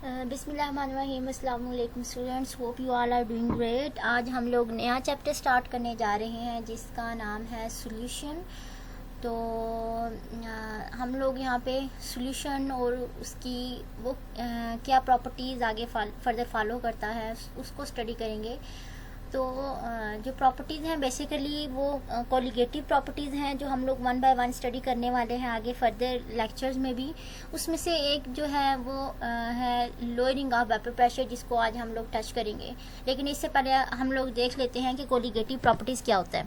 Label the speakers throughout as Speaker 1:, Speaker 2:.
Speaker 1: बिस्मिल्लाहिर्रहमानिर्रहीम। अस्सलाम वालेकुम students, hope you all are doing great. आज हम लोग नया चैप्टर स्टार्ट करने जा रहे हैं जिसका नाम है सॉल्यूशन। तो हम लोग यहाँ पे सॉल्यूशन और उसकी वो क्या प्रॉपर्टीज़ आगे फर्दर फॉलो करता है उसको स्टडी करेंगे। तो जो प्रॉपर्टीज़ हैं बेसिकली वो कोलिगेटिव प्रॉपर्टीज़ हैं जो हम लोग वन बाय वन स्टडी करने वाले हैं आगे फर्दर लेक्चर्स में भी। उसमें से एक जो है वो है लोअरिंग ऑफ वेपर प्रेशर, जिसको आज हम लोग टच करेंगे। लेकिन इससे पहले हम लोग देख लेते हैं कि कोलिगेटिव प्रॉपर्टीज़ क्या होता है।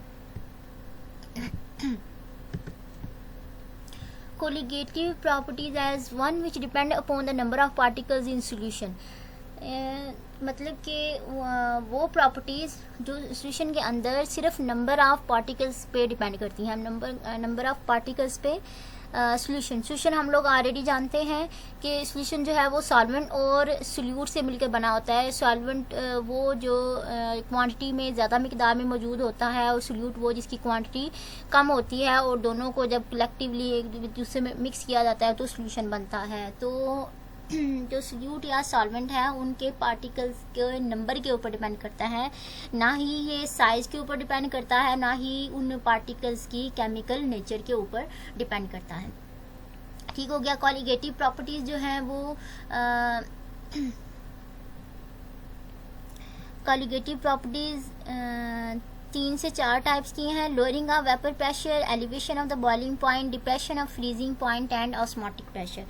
Speaker 1: Colligative properties as one which depend upon the number of particles in solution. मतलब कि वो प्रॉपर्टीज़ जो सॉल्यूशन के अंदर सिर्फ नंबर ऑफ पार्टिकल्स पे डिपेंड करती हैं। नंबर ऑफ पार्टिकल्स पे सॉल्यूशन हम लोग ऑलरेडी जानते हैं कि सॉल्यूशन जो है वो सॉल्वेंट और सोल्यूट से मिलकर बना होता है। सॉल्वेंट वो जो क्वांटिटी में ज़्यादा मिकदार में मौजूद होता है और सोल्यूट वो जिसकी क्वांटिटी कम होती है, और दोनों को जब कलेक्टिवली एक दूसरे में मिक्स किया जाता है तो सॉल्यूशन बनता है। तो जो सोल्यूट या सॉल्वेंट है उनके पार्टिकल्स के नंबर के ऊपर डिपेंड करता है, ना ही ये साइज के ऊपर डिपेंड करता है, ना ही उन पार्टिकल्स की केमिकल नेचर के ऊपर डिपेंड करता है। ठीक हो गया। कोलिगेटिव प्रॉपर्टीज जो हैं वो कोलिगेटिव प्रॉपर्टीज 3 से 4 टाइप्स की हैं। Lowering of vapour pressure, elevation of the boiling point, depression of freezing point and osmotic pressure.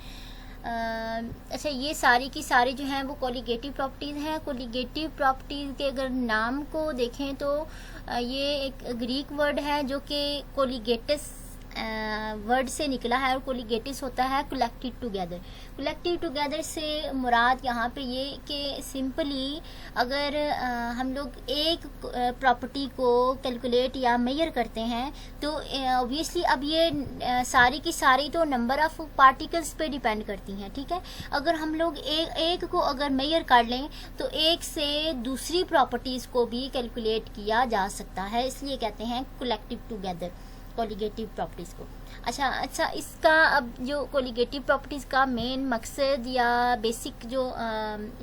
Speaker 1: अच्छा, ये सारी की सारी जो हैं वो कोलिगेटिव प्रॉपर्टीज़ हैं। कोलिगेटिव प्रॉपर्टीज़ के अगर नाम को देखें तो ये एक ग्रीक वर्ड है जो कि कोलिगेटिस वर्ड से निकला है, और कोलिगेटिस होता है कलेक्टेड टुगेदर। कलेक्टेड टुगेदर से मुराद यहाँ पे ये कि सिंपली अगर हम लोग एक प्रॉपर्टी को कैलकुलेट या मेजर करते हैं तो ऑब्वियसली अब ये सारी की सारी तो नंबर ऑफ पार्टिकल्स पे डिपेंड करती हैं। ठीक है, अगर हम लोग एक को अगर मेजर कर लें तो एक से दूसरी प्रॉपर्टीज़ को भी कैलकुलेट किया जा सकता है, इसलिए कहते हैं कलेक्टिव टुगेदर कोलिगेटिव प्रॉपर्टीज़ को। अच्छा, इसका अब जो कोलिगेटिव प्रॉपर्टीज़ का मेन मकसद या बेसिक जो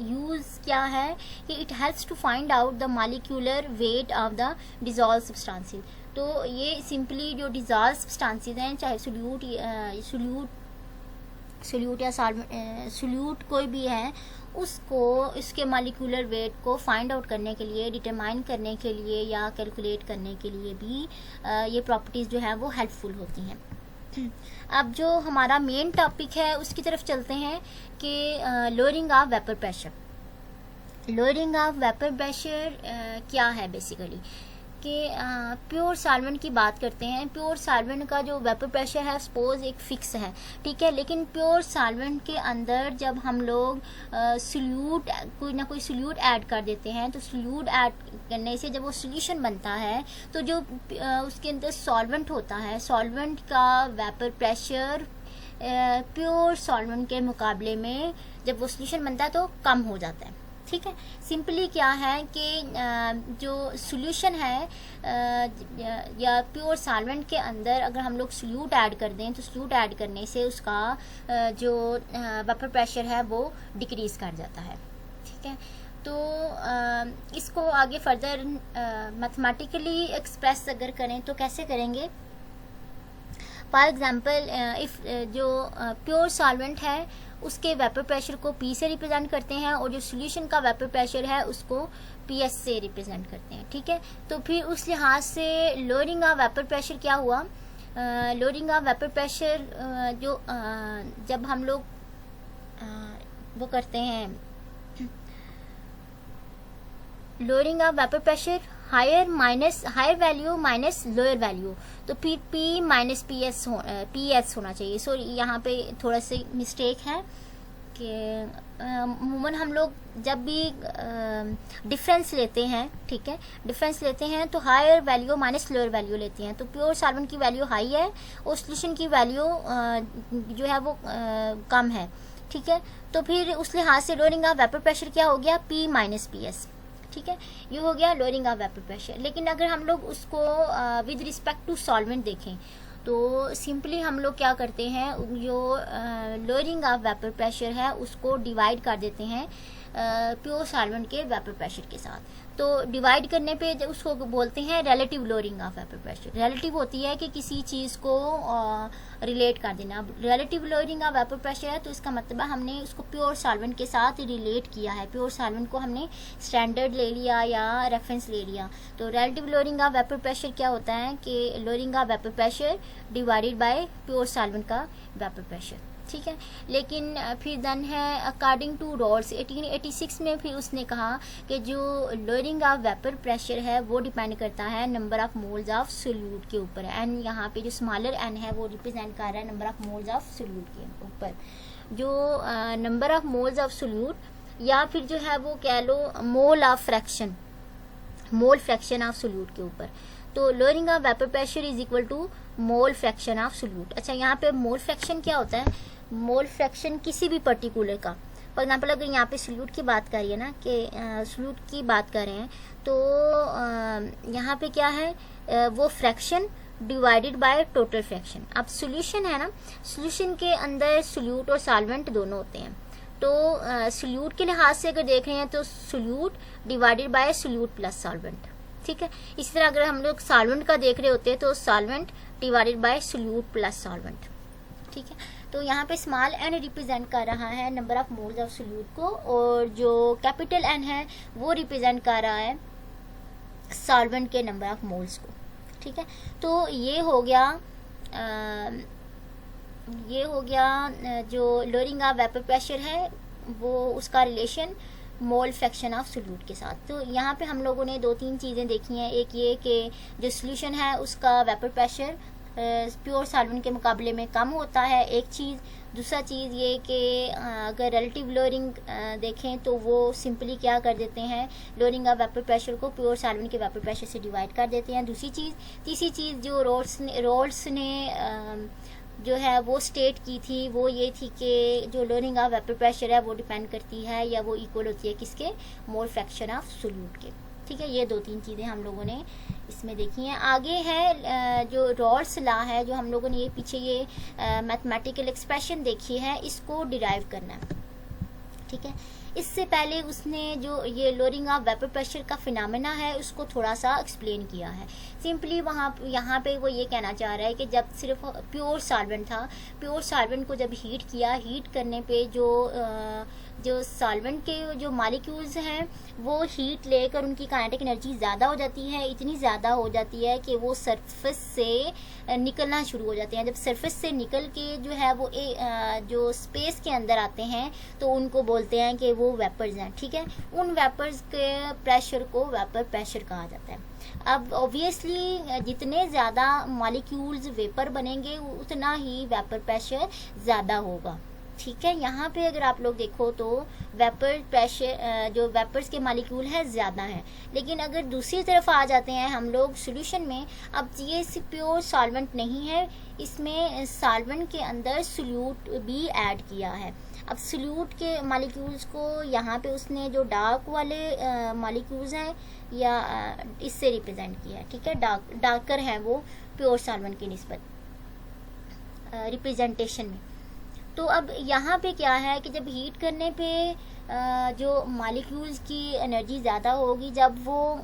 Speaker 1: यूज़ क्या है कि it helps to find out the molecular weight of the dissolve substances. तो ये सिंपली जो डिज़ोल्व सब्सटेंसेस हैं, चाहे सोल्यूट या सोल्यूट कोई भी है, उसको इसके मॉलिक्यूलर वेट को फाइंड आउट करने के लिए, डिटरमाइन करने के लिए या कैलकुलेट करने के लिए भी ये प्रॉपर्टीज़ जो है वो हेल्पफुल होती हैं। अब जो हमारा मेन टॉपिक है उसकी तरफ चलते हैं कि lowering of vapour pressure. Lowering of vapour pressure क्या है बेसिकली कि प्योर सॉल्वेंट की बात करते हैं। प्योर सॉल्वेंट का जो वेपर प्रेशर है सपोज एक फिक्स है, ठीक है, लेकिन प्योर सॉल्वेंट के अंदर जब हम लोग सोल्यूट कोई ना कोई सोल्यूट ऐड कर देते हैं तो सोल्यूट ऐड करने से जब वो सोल्यूशन बनता है तो जो उसके अंदर सॉल्वेंट होता है, सॉल्वेंट का वेपर प्रेशर प्योर सॉल्वेंट के मुकाबले में जब वो सोल्यूशन बनता है तो कम हो जाता है। ठीक है, सिंपली क्या है कि जो सॉल्यूशन है या प्योर सॉल्वेंट के अंदर अगर हम लोग सोल्यूट ऐड कर दें तो सोल्यूट ऐड करने से उसका जो वेपर प्रेशर है वो डिक्रीज़ कर जाता है। ठीक है, तो इसको आगे फर्दर मैथमेटिकली एक्सप्रेस अगर करें तो कैसे करेंगे। फॉर एग्जांपल इफ़ जो प्योर सॉल्वेंट है उसके वेपर प्रेशर को P से रिप्रेजेंट करते हैं और जो सॉल्यूशन का वेपर प्रेशर है उसको PS से रिप्रेजेंट करते हैं। ठीक है, तो फिर उस लिहाज से लोअरिंग ऑफ वेपर प्रेशर क्या हुआ। लोअरिंग ऑफ वेपर प्रेशर जो जब हम लोग वो करते हैं lowering of vapour pressure higher value minus lower value, तो फिर P माइनस PS होना चाहिए। सॉरी, यहाँ पे थोड़ा सा मिस्टेक है कि अमूमन हम लोग जब भी डिफरेंस लेते हैं, ठीक है, डिफरेंस लेते हैं तो higher value minus lower value लेते हैं। तो प्योर सॉल्वेंट की वैल्यू हाई है और सॉल्यूशन की वैल्यू जो है वो कम है। ठीक है, तो फिर उस लिहाज से लोअरिंग ऑफ वेपर प्रेशर क्या हो गया, P माइनस PS। ठीक है, ये हो गया लोअरिंग ऑफ वेपर प्रेशर। लेकिन अगर हम लोग उसको विद रिस्पेक्ट टू सॉल्वेंट देखें तो सिंपली हम लोग क्या करते हैं, जो लोअरिंग ऑफ वेपर प्रेशर है उसको डिवाइड कर देते हैं प्योर सॉल्वेंट के वेपर प्रेशर के साथ। तो डिवाइड करने पे जब उसको बोलते हैं relative lowering of vapour pressure. Relative होती है कि किसी चीज़ को रिलेट कर देना। अब relative lowering of vapour pressure है तो इसका मतलब है हमने उसको प्योर सॉल्वेंट के साथ रिलेट किया है, प्योर सॉल्वेंट को हमने स्टैंडर्ड ले लिया या रेफरेंस ले लिया। तो relative lowering of vapour pressure क्या होता है कि lowering of vapour pressure divided by pure solvent का वेपर प्रेशर, ठीक है। लेकिन फिर देन है अकॉर्डिंग टू रॉल्स 1886 में फिर उसने कहा कि जो लोअरिंग ऑफ वेपर प्रेशर है वो डिपेंड करता है number of moles of solute के ऊपर। एन यहाँ पे जो स्मॉलर एन है वो रिप्रेजेंट कर रहा है number of moles of solute के ऊपर। जो number of moles of solute या फिर जो है वो कह लो mole of fraction, mole fraction of solute के ऊपर। तो lowering of vapour pressure is equal to mole fraction of solute. अच्छा, यहाँ पे मोल फ्रैक्शन क्या होता है? मोल फ्रैक्शन किसी भी पर्टिकुलर का, फॉर एग्जाम्पल अगर यहाँ पे सोल्यूट की बात करिए ना कि सोल्यूट की बात कर रहे हैं तो यहाँ पे क्या है, वो fraction divided by total fraction. अब सोल्यूशन है ना, सोल्यूशन के अंदर सोल्यूट और सॉल्वेंट दोनों होते हैं। तो सोल्यूट के लिहाज से अगर देख रहे हैं तो solute divided by solute plus solvent, ठीक है। इसी तरह अगर हम लोग सॉल्वेंट का देख रहे होते हैं तो solvent divided by solute plus solvent, ठीक है। तो यहाँ पे स्मॉल एन रिप्रेजेंट कर रहा है number of moles of solute को, और जो कैपिटल एन है वो रिप्रेजेंट कर रहा है सॉल्वेंट के नंबर ऑफ मोल्स को, ठीक है। तो ये हो गया जो लोअरिंग ऑफ वेपर प्रेशर है वो उसका relation mole fraction of solute के साथ। तो यहाँ पे हम लोगों ने 2-3 चीज़ें देखी हैं। एक ये कि जो सोल्यूशन है उसका वेपर प्रेशर प्योर सॉल्वेंट के मुकाबले में कम होता है, एक चीज़। दूसरा चीज़ ये कि अगर रिलेटिव लोअरिंग देखें तो वो सिंपली क्या कर देते हैं, लोअरिंग ऑफ वेपर प्रेशर को प्योर सॉल्वेंट के वेपर प्रेशर से डिवाइड कर देते हैं। दूसरी चीज़, तीसरी चीज़ जो रोल्स ने जो है वो स्टेट की थी वो ये थी कि जो लोअरिंग ऑफ वेपर प्रेशर है वो डिपेंड करती है या वो इक्वल होती है किसके, मोल फ्रैक्शन ऑफ सोल्यूट के, ठीक है। ये 2-3 चीज़ें हम लोगों ने इसमें देखी हैं। आगे है जो रॉल्स लॉ है, जो हम लोगों ने ये पीछे ये मैथमेटिकल एक्सप्रेशन देखी है, इसको डिराइव करना है, ठीक है। इससे पहले उसने जो ये लोअरिंग ऑफ वेपर प्रेशर का फिनोमेना है उसको थोड़ा सा एक्सप्लेन किया है। सिंपली यहाँ पे वो ये कहना चाह रहा है कि जब सिर्फ प्योर सॉल्वेंट था, प्योर सॉल्वेंट को जब हीट किया, हीट करने पे जो सॉल्वेंट के जो मॉलिक्यूल्स हैं वो हीट लेकर उनकी काइनेटिक एनर्जी ज़्यादा हो जाती है, इतनी ज़्यादा हो जाती है कि वो सरफेस से निकलना शुरू हो जाते हैं। जब सरफेस से निकल के जो है वो जो स्पेस के अंदर आते हैं तो उनको बोलते हैं कि वो वेपर्स हैं, ठीक है। उन वेपर्स के प्रेशर को वेपर प्रेशर कहा जाता है। अब ऑब्वियसली जितने ज़्यादा मॉलिक्यूल्स वेपर बनेंगे उतना ही वेपर प्रेशर ज़्यादा होगा, ठीक है। यहाँ पे अगर आप लोग देखो तो वेपर प्रेशर जो वेपर्स के मॉलिक्यूल है ज़्यादा है, लेकिन अगर दूसरी तरफ आ जाते हैं हम लोग सॉल्यूशन में, अब ये प्योर सॉल्वेंट नहीं है, इसमें सॉल्वेंट के अंदर सोल्यूट भी ऐड किया है। अब सोल्यूट के मॉलिक्यूल्स को यहाँ पे उसने जो डार्क वाले मॉलिक्यूल्स हैं या इससे रिप्रेजेंट किया है, ठीक है। डार्कर हैं वो प्योर सॉल्वेंट की निस्बत रिप्रेजेंटेशन में। तो अब यहाँ पे क्या है कि जब हीट करने पे जो मॉलिक्यूल्स की एनर्जी ज़्यादा होगी, जब वो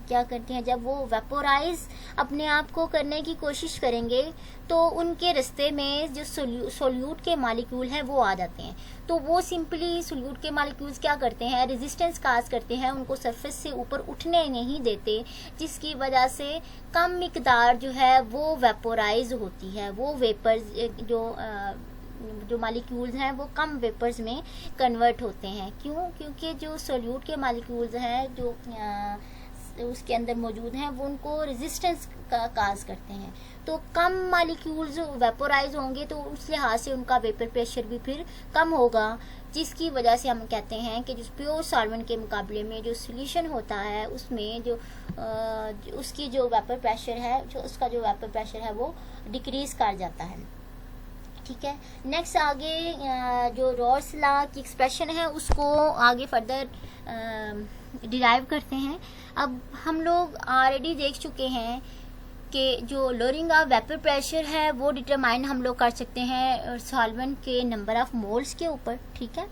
Speaker 1: क्या करते हैं, जब वो वेपोराइज अपने आप को करने की कोशिश करेंगे तो उनके रास्ते में जो सोल्यूट के मॉलिक्यूल हैं वो आ जाते हैं। तो वो सिंपली सोल्यूट के मॉलिक्यूल्स क्या करते हैं, रेजिस्टेंस काज करते हैं, उनको सरफेस से ऊपर उठने नहीं देते, जिसकी वजह से कम मिकदार जो है वो वेपोराइज होती है। वो वेपर्स जो मॉलिक्यूल्स हैं वो कम वेपर्स में कन्वर्ट होते हैं। क्यों? क्योंकि जो सोल्यूट के मॉलिक्यूल्स हैं जो उसके अंदर मौजूद हैं वो उनको रेजिस्टेंस का काज करते हैं। तो कम मॉलिक्यूल्स वेपोराइज होंगे तो उस लिहाज से उनका वेपर प्रेशर भी फिर कम होगा, जिसकी वजह से हम कहते हैं कि जो प्योर सॉल्वेंट के मुकाबले में जो सॉल्यूशन होता है उसमें जो उसकी जो वेपर प्रेशर है, जो उसका जो वेपर प्रेशर है वो डिक्रीज कर जाता है, ठीक है। नेक्स्ट आगे जो रॉल्स लॉ की एक्सप्रेशन है उसको आगे फर्दर डिराइव करते हैं। अब हम लोग ऑलरेडी देख चुके हैं कि जो लोअरिंग ऑफ वेपर प्रेशर है वो डिटरमाइन हम लोग कर सकते हैं सॉल्वेंट के नंबर ऑफ मोल्स के ऊपर, ठीक है।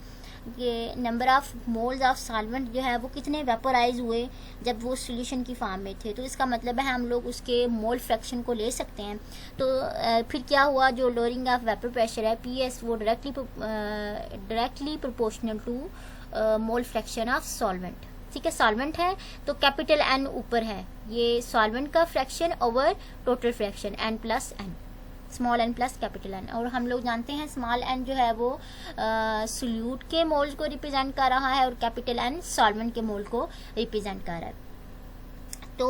Speaker 1: ये number of moles of solvent जो है वो कितने वेपोराइज हुए जब वो सॉल्यूशन की फॉर्म में थे, तो इसका मतलब है हम लोग उसके मोल फ्रैक्शन को ले सकते हैं। तो फिर क्या हुआ, जो लोअरिंग ऑफ वेपर प्रेशर है PS वो directly proportional to mole fraction of solvent, ठीक है। सॉल्वेंट है तो कैपिटल N ऊपर है, ये सॉल्वेंट का fraction over total fraction N plus N, small n plus capital N। और हम लोग जानते हैं स्मॉल n जो है वो सोल्यूट के मोल को रिप्रेजेंट कर रहा है और कैपिटल N सॉल्वेंट के मोल को रिप्रेजेंट कर रहा है। तो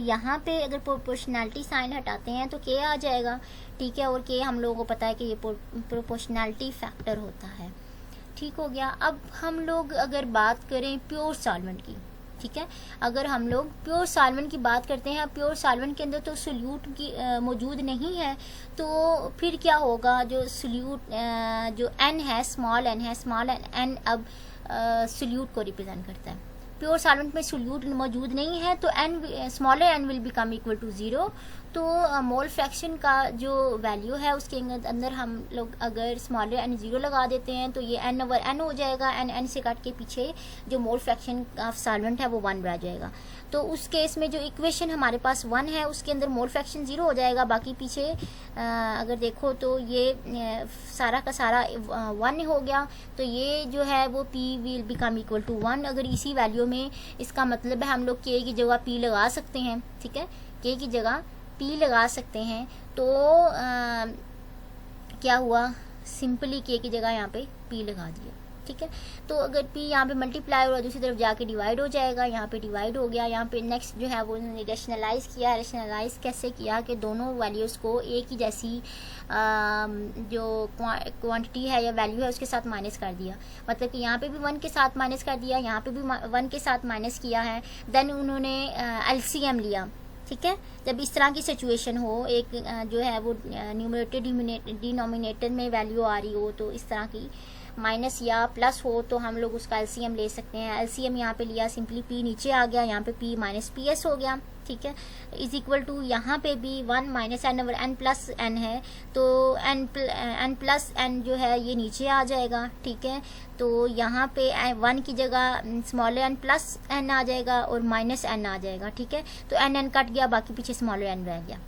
Speaker 1: यहाँ पे अगर प्रोपोर्शनैलिटी साइन हटाते हैं तो K आ जाएगा, ठीक है। और K हम लोगों को पता है कि ये प्रोपोर्शनैलिटी फैक्टर होता है, ठीक हो गया। अब हम लोग अगर बात करें प्योर सॉल्वेंट की, ठीक है, अगर हम लोग प्योर सॉल्वेंट की बात करते हैं, प्योर सॉल्वेंट के अंदर तो सोल्यूट की मौजूद नहीं है, तो फिर क्या होगा, जो सोल्यूट जो N है, स्मॉल n है, स्मॉल n अब सोल्यूट को रिप्रेजेंट करता है। प्योर सॉल्वेंट में सोल्यूट मौजूद नहीं है तो smaller n will become equal to 0। तो मोल फ्रैक्शन का जो वैल्यू है उसके अंदर हम लोग अगर स्मॉलर n 0 लगा देते हैं तो ये n ओवर n हो जाएगा, n से काट के पीछे जो मोल फ्रैक्शन ऑफ सॉल्वेंट है वो 1 रह जाएगा। तो उस केस में जो इक्वेशन हमारे पास 1 है उसके अंदर मोल फ्रैक्शन 0 हो जाएगा, बाकी पीछे अगर देखो तो ये सारा का सारा 1 हो गया। तो ये जो है वो P will become equal to 1। अगर इसी वैल्यू में इसका मतलब है हम लोग K की जगह P लगा सकते हैं, ठीक है, K की जगह P लगा सकते हैं। तो क्या हुआ, सिंपली K की जगह यहाँ पे P लगा दिया, ठीक है। तो अगर P यहाँ पे मल्टीप्लाई हो रहा है दूसरी तरफ जाके डिवाइड हो जाएगा, यहाँ पे डिवाइड हो गया। यहाँ पे नेक्स्ट जो है वो रेशनलाइज किया। रेशनलाइज कैसे किया कि दोनों वैल्यूज़ को एक ही जैसी जो क्वांटिटी है या वैल्यू है उसके साथ माइनस कर दिया, मतलब कि यहाँ पे भी 1 के साथ माइनस कर दिया, यहाँ पे भी 1 के साथ माइनस किया है। देन उन्होंने LCM लिया, ठीक है। जब इस तरह की सिचुएशन हो, एक जो है वो न्यूमरेटर डिनोमिनेटर में वैल्यू आ रही हो, तो इस तरह की माइनस या प्लस हो तो हम लोग उसका LCM ले सकते हैं। LCM यहाँ पे लिया, सिंपली P नीचे आ गया, यहाँ पे P माइनस PS हो गया, ठीक है, इज इक्वल टू यहाँ पे भी 1 minus n over n plus n है, तो n प्लस n जो है ये नीचे आ जाएगा, ठीक है। तो यहाँ पे 1 की जगह स्मॉलर n प्लस n आ जाएगा और माइनस n आ जाएगा, ठीक है। तो n कट गया, बाकी पीछे स्मॉलर n रह गया,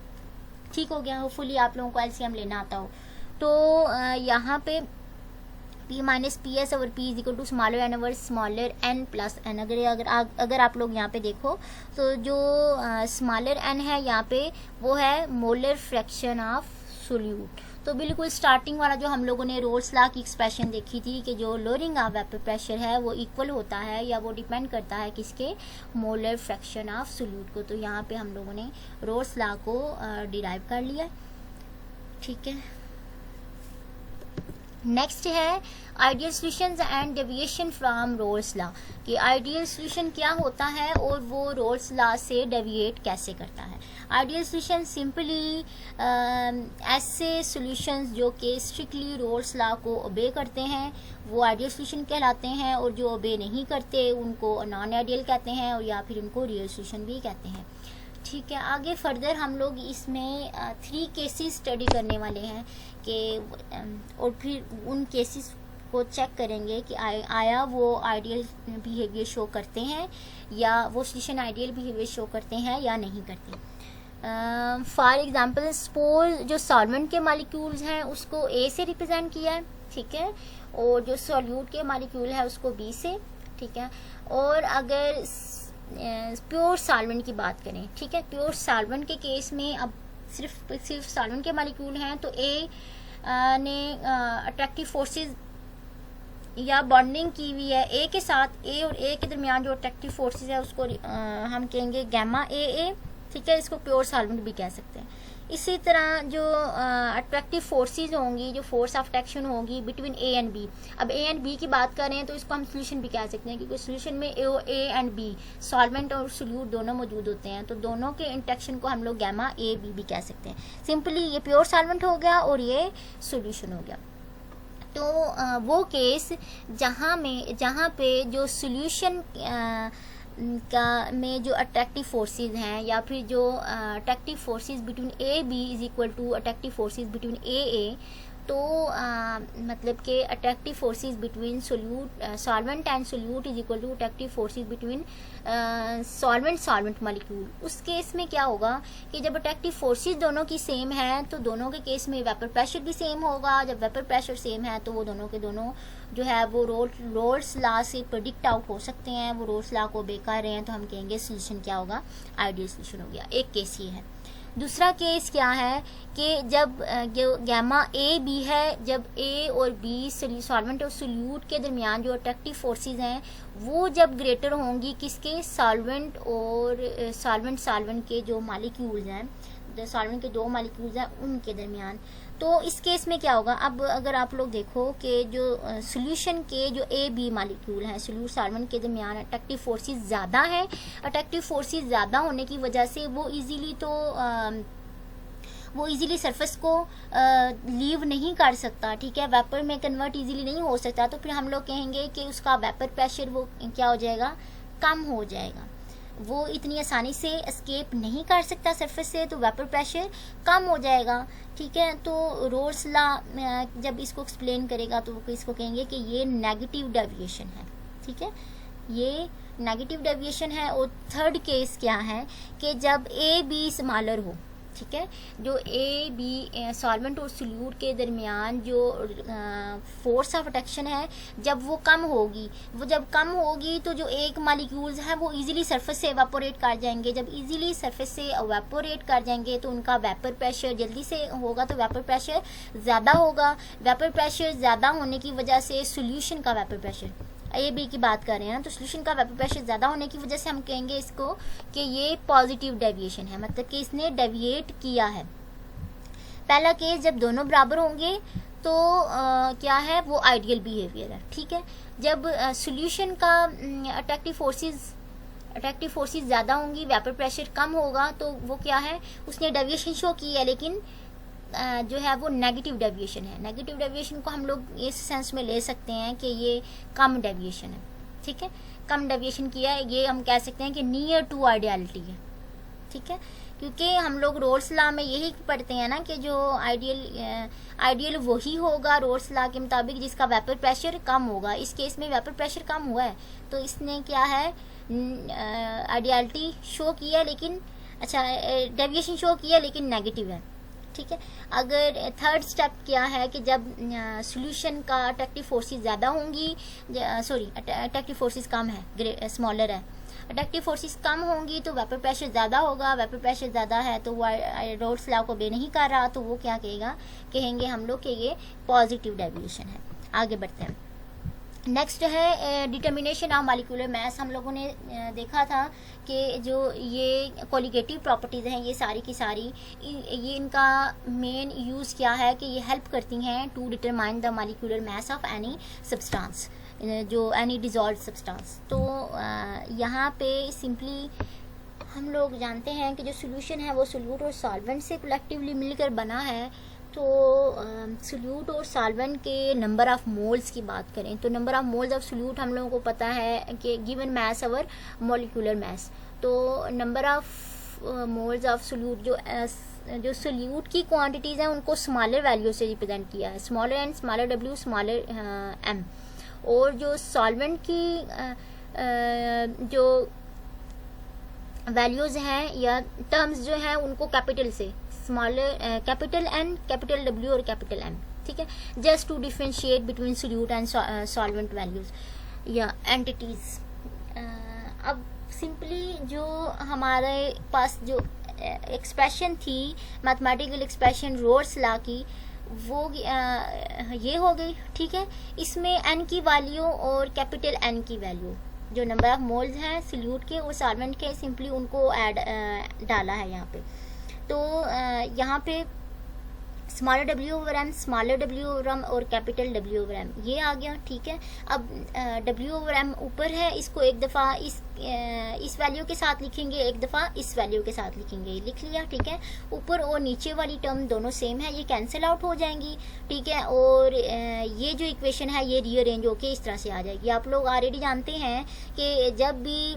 Speaker 1: ठीक हो गया। होपफुली आप लोगों को LCM लेना आता हो। तो यहाँ पे P minus PS over P is equal to smaller n over smaller n plus n। अगर आप लोग यहाँ पे देखो तो जो स्मॉलर n है यहाँ पे वो है मोलर फ्रैक्शन ऑफ सोल्यूट। तो बिल्कुल स्टार्टिंग वाला जो हम लोगों ने रोल्स लॉ की एक्सप्रेशन देखी थी कि जो लोअरिंग ऑफ वेपर प्रेशर है वो इक्वल होता है या वो डिपेंड करता है किसके, मोलर फ्रैक्शन ऑफ सोल्यूट को। तो यहाँ पे हम लोगों ने रोल्स लॉ को डिराइव कर लिया, ठीक है। नेक्स्ट है ideal solutions and deviation from roles law, कि आइडियल सॉल्यूशन क्या होता है और वो रोल्स लॉ से डेविएट कैसे करता है। आइडियल सॉल्यूशन सिंपली ऐसे सॉल्यूशंस जो कि स्ट्रिक्टली रोल्स लॉ को ओबे करते हैं वो आइडियल सॉल्यूशन कहलाते हैं, और जो ओबे नहीं करते उनको नॉन आइडियल कहते हैं, और या फिर उनको रियल सॉल्यूशन भी कहते हैं, ठीक है। आगे फर्दर हम लोग इसमें 3 केसेस स्टडी करने वाले हैं कि और फिर उन केसेस को चेक करेंगे कि आया वो आइडियल बिहेवियर शो करते हैं या वो सॉल्यूशन आइडियल बिहेवियर शो करते हैं या नहीं करते। फॉर एग्जांपल सपोज जो सॉल्वेंट के मॉलिक्यूल्स हैं उसको A से रिप्रेजेंट किया है, ठीक है, और जो सॉल्यूट के मॉलिक्यूल है उसको B से, ठीक है। और अगर प्योर सॉल्वेंट की बात करें, ठीक है, प्योर सॉल्वेंट के केस में अब सिर्फ सॉल्वेंट के मॉलिक्यूल हैं तो A ने अट्रैक्टिव फोर्सेस या बॉन्डिंग की हुई है A के साथ, A और A के दरमियान जो अट्रैक्टिव फोर्सेस है उसको हम कहेंगे गामा AA, ठीक है, इसको प्योर सॉल्वेंट भी कह सकते हैं। इसी तरह जो अट्रैक्टिव फोर्सेस होंगी, जो फोर्स ऑफ अट्रैक्शन होगी बिटवीन A एंड B, अब A एंड B की बात करें तो इसको हम सोल्यूशन भी कह सकते हैं, क्योंकि सोल्यूशन में A एंड B सॉल्वेंट और सोल्यूट दोनों मौजूद होते हैं, तो दोनों के इंटरेक्शन को हम लोग गामा AB भी कह सकते हैं। सिंपली ये प्योर सॉल्वेंट हो गया और ये सोल्यूशन हो गया। तो वो केस जहाँ पे जो सोल्यूशन का में जो अट्रैक्टिव फोर्सेस हैं, या फिर जो attractive forces between A B is equal to attractive forces between A, तो मतलब कि attractive forces between solute solvent and solute is equal to attractive forces between solvent molecule. उस केस में क्या होगा कि जब अट्रैक्टिव फोर्सेस दोनों की सेम है तो दोनों के केस में वेपर प्रेशर भी सेम होगा। जब वेपर प्रेशर सेम है तो वो दोनों के दोनों जो है वो रोल्स लॉ से प्रेडिक्ट आउट हो सकते हैं। वो रोल्स लॉ को बेकार हैं तो हम कहेंगे सोल्यूशन क्या होगा, आइडियल सोल्यूशन हो गया। एक केस ये है। दूसरा केस क्या है कि जब गैमा ए बी है, जब ए और बी सॉल्वेंट और सोल्यूट के दरमियान जो अट्रैक्टिव फोर्सेस हैं वो जब ग्रेटर होंगी किसके, सॉल्वेंट और सॉल्वेंट के जो मॉलिक्यूल्स हैं, सॉल्वेंट के दो मॉलिक्यूल्स हैं उनके दरमियान। तो इस केस में क्या होगा, अब अगर आप लोग देखो कि जो सोल्यूशन के जो ए बी मॉलिक्यूल हैं सोल्यूट सॉल्वेंट के दरमियान अट्रैक्टिव फोर्सेस ज़्यादा है। अट्रैक्टिव फोर्सेस ज़्यादा होने की वजह से वो इजीली सरफेस को लीव नहीं कर सकता, ठीक है, वेपर में कन्वर्ट इजीली नहीं हो सकता। तो फिर हम लोग कहेंगे कि उसका वेपर प्रेशर वो क्या हो जाएगा, कम हो जाएगा। वो इतनी आसानी से एस्केप नहीं कर सकता सरफेस से, तो वेपर प्रेशर कम हो जाएगा, ठीक है। तो रोल्स लॉ जब इसको एक्सप्लेन करेगा तो इसको कहेंगे कि ये नेगेटिव डेविएशन है, ठीक है, ये नेगेटिव डेविएशन है। और थर्ड केस क्या है कि जब ए बी स्मॉलर हो, ठीक है, जो ए बी सॉल्वेंट और सोल्यूट के दरमियान जो फोर्स ऑफ अट्रैक्शन है जब वो कम होगी, वो जब कम होगी तो जो एक मॉलिक्यूल्स हैं वो इजीली सरफेस से एवापोरेट कर जाएंगे। जब इजीली सरफेस से एवापोरेट कर जाएंगे तो उनका वेपर प्रेशर जल्दी से होगा, तो वेपर प्रेशर ज़्यादा होगा। वेपर प्रेशर ज़्यादा होने की वजह से सोल्यूशन का वेपर प्रेशर, ए बी की बात कर रहे हैं, तो सोल्यूशन का वेपर प्रेशर ज़्यादा होने की वजह से हम कहेंगे इसको कि ये पॉजिटिव डेविएशन है, मतलब कि इसने डेविएट किया है। पहला केस जब दोनों बराबर होंगे तो क्या है, वो आइडियल बिहेवियर है, ठीक है। जब सोल्यूशन का अट्रैक्टिव फोर्सेस ज़्यादा होंगी, वेपर प्रेशर कम होगा, तो वो क्या है, उसने डेविएशन शो की है, लेकिन जो है वो नेगेटिव डेविएशन है। नेगेटिव डेविएशन को हम लोग इस सेंस में ले सकते हैं कि ये कम डेविएशन है, ठीक है, कम डेविएशन किया है, ये हम कह सकते हैं कि नियर टू आइडियलिटी है, ठीक है। क्योंकि हम लोग रोल्स लॉ में यही पढ़ते हैं ना कि जो आइडियल वही होगा रोल्स लॉ के मुताबिक जिसका वेपर प्रेशर कम होगा। इस केस में वेपर प्रेशर कम हुआ है तो इसने क्या है, आइडियलिटी शो किया, लेकिन अच्छा डेविएशन शो किया लेकिन नेगेटिव है, ठीक है। अगर थर्ड स्टेप क्या है कि जब सॉल्यूशन का अट्रैक्टिव फोर्सेस ज़्यादा होंगी, अट्रैक्टिव फोर्सेस कम है, स्मॉलर है, अट्रैक्टिव फोर्सेस कम होंगी तो वेपर प्रेशर ज़्यादा होगा। वेपर प्रेशर ज़्यादा है तो वो रोल्स लॉ को बे नहीं कर रहा, तो वो क्या कहेंगे हम लोग कि ये पॉजिटिव डेविएशन है। आगे बढ़ते हैं। नेक्स्ट है डिटर्मिनेशन ऑफ मॉलिक्यूलर मास। हम लोगों ने देखा था कि जो ये कोलिगेटिव प्रॉपर्टीज़ हैं ये सारी की सारी, ये इनका मेन यूज़ क्या है कि ये हेल्प करती हैं to determine the molecular mass of any substance, जो एनी डिजॉल्व सब्सटेंस। तो यहाँ पे सिंपली हम लोग जानते हैं कि जो सोल्यूशन है वो सोल्यूट और सॉल्वेंट से कलेक्टिवली मिलकर बना है। तो सोल्यूट और सॉल्वेंट के नंबर ऑफ़ मोल्स की बात करें तो number of moles of solute हम लोगों को पता है कि गिवन मास अवर मॉलिक्यूलर मास। तो number of moles of solute जो सोल्यूट की क्वांटिटीज़ हैं उनको स्मॉलर वैल्यू से रिप्रेजेंट किया है, smaller N, smaller W, smaller M. और जो सॉल्वेंट की जो वैल्यूज़ हैं या टर्म्स जो हैं उनको कैपिटल से, smaller capital N, capital W और कैपिटल एम, ठीक है, just to differentiate between solute and solvent values या एंटिटीज़। अब सिंपली जो हमारे पास जो एक्सप्रेशन थी मैथमेटिकल एक्सप्रेशन रोल्स लॉ की, वो ये हो गई, ठीक है। इसमें एन की वैल्यू और कैपिटल एन की वैल्यू, जो नंबर ऑफ मोल्स हैं सोल्यूट के और सॉल्वेंट के, सिंपली उनको ऐड डाला है यहाँ पे। तो यहाँ पे smaller W over M, smaller W over M और कैपिटल डब्ल्यू ओवर एम, ये आ गया, ठीक है। अब डब्ल्यू ओवर एम ऊपर है, इसको एक दफ़ा इस वैल्यू के साथ लिखेंगे, एक दफ़ा इस वैल्यू के साथ लिखेंगे, लिख लिया, ठीक है। ऊपर और नीचे वाली टर्म दोनों सेम है, ये कैंसिल आउट हो जाएंगी, ठीक है। और ये जो इक्वेशन है ये रीअरेंज होके इस तरह से आ जाएगी। आप लोग ऑलरेडी जानते हैं कि जब भी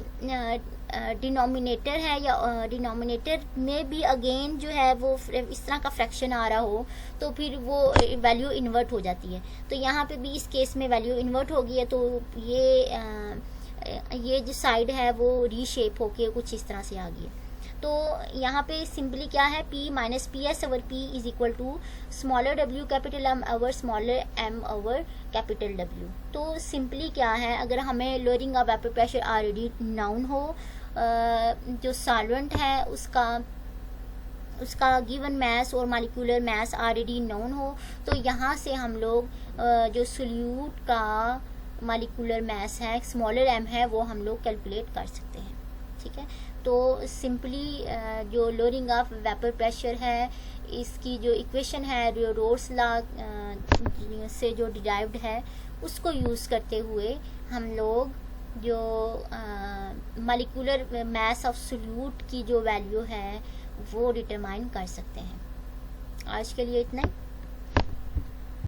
Speaker 1: डिनोमिनेटर है या डिनोमिनेटर में भी अगेन जो है वो इस तरह का फ्रैक्शन आ रहा हो तो फिर वो वैल्यू इन्वर्ट हो जाती है। तो यहाँ पे भी इस केस में वैल्यू इन्वर्ट हो गई है, तो ये जो साइड है वो रीशेप होके कुछ इस तरह से आ गई है। तो यहाँ पे सिंपली क्या है, P minus P S over P is equal to smaller W capital M over smaller M over capital W। तो सिंपली क्या है, अगर हमें lowering of vapour pressure already known हो, जो सॉल्वेंट है उसका गिवन मैस और मॉलिक्यूलर मैस ऑलरेडी नोन हो, तो यहाँ से हम लोग जो सोल्यूट का मॉलिक्यूलर मैस है स्मॉलर m है वो हम लोग कैलकुलेट कर सकते हैं, ठीक है। तो सिंपली जो लोअरिंग ऑफ वेपर प्रेशर है इसकी जो इक्वेशन है जो रोल्स लॉ से जो डिराइव्ड है उसको यूज़ करते हुए हम लोग जो मॉलिक्यूलर मैस ऑफ सोल्यूट की जो वैल्यू है वो डिटरमाइन कर सकते हैं। आज के लिए इतना ही।